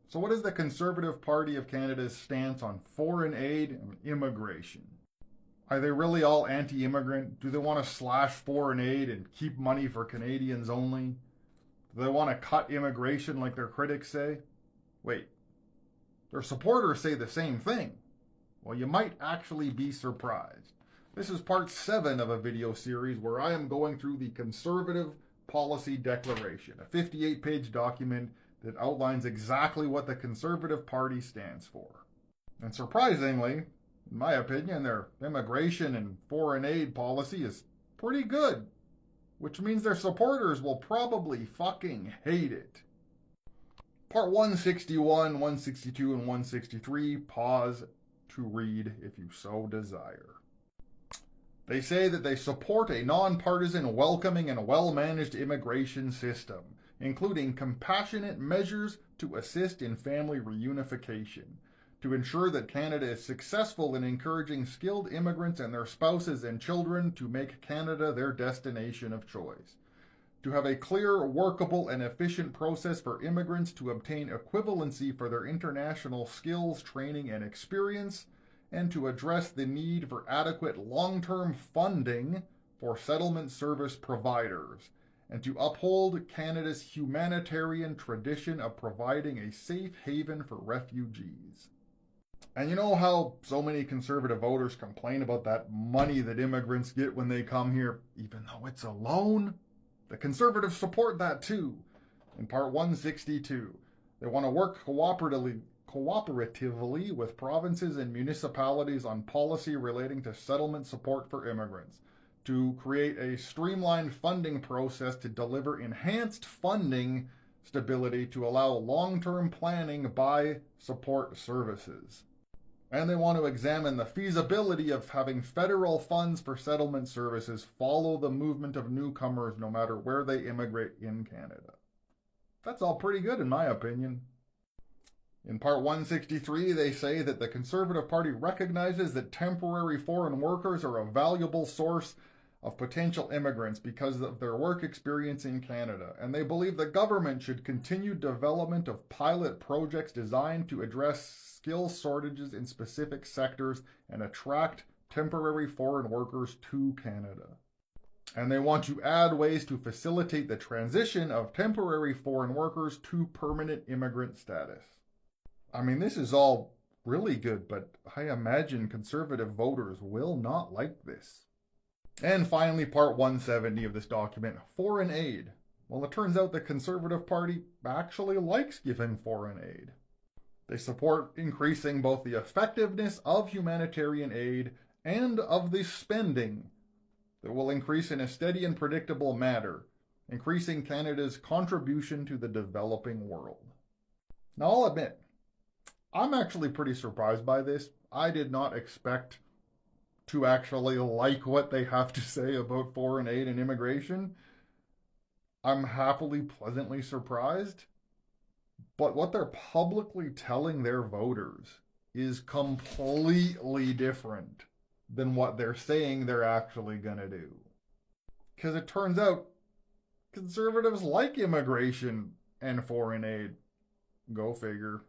So what is the Conservative Party of Canada's stance on foreign aid and immigration? Are they really all anti-immigrant? Do they want to slash foreign aid and keep money for Canadians only? Do they want to cut immigration like their critics say? Wait, their supporters say the same thing. Well, you might actually be surprised. This is part 7 of a video series where I am going through the Conservative Policy Declaration, a 58-page document that outlines exactly what the Conservative Party stands for. And surprisingly, in my opinion, their immigration and foreign aid policy is pretty good, which means their supporters will probably fucking hate it. Part 161, 162, and 163, pause to read if you so desire. They say that they support a nonpartisan, welcoming, and well-managed immigration system, including compassionate measures to assist in family reunification, to ensure that Canada is successful in encouraging skilled immigrants and their spouses and children to make Canada their destination of choice, to have a clear, workable, and efficient process for immigrants to obtain equivalency for their international skills, training, and experience, and to address the need for adequate long-term funding for settlement service providers, and to uphold Canada's humanitarian tradition of providing a safe haven for refugees. And you know how so many Conservative voters complain about that money that immigrants get when they come here, even though it's a loan? The Conservatives support that too. In Part 162, they want to work cooperatively with provinces and municipalities on policy relating to settlement support for immigrants, to create a streamlined funding process to deliver enhanced funding stability to allow long-term planning by support services. And they want to examine the feasibility of having federal funds for settlement services follow the movement of newcomers no matter where they immigrate in Canada. That's all pretty good in my opinion. In Part 163, they say that the Conservative Party recognizes that temporary foreign workers are a valuable source of potential immigrants because of their work experience in Canada, and they believe the government should continue development of pilot projects designed to address skill shortages in specific sectors and attract temporary foreign workers to Canada. And they want to add ways to facilitate the transition of temporary foreign workers to permanent immigrant status. I mean, this is all really good, but I imagine Conservative voters will not like this. And finally, Part 170 of this document, foreign aid. Well, it turns out the Conservative Party actually likes giving foreign aid. They support increasing both the effectiveness of humanitarian aid and of the spending that will increase in a steady and predictable manner, increasing Canada's contribution to the developing world. Now, I'll admit, I'm actually pretty surprised by this. I did not expect to actually like what they have to say about foreign aid and immigration. I'm happily, pleasantly surprised. But what they're publicly telling their voters is completely different than what they're saying they're actually going to do. Because it turns out Conservatives like immigration and foreign aid. Go figure.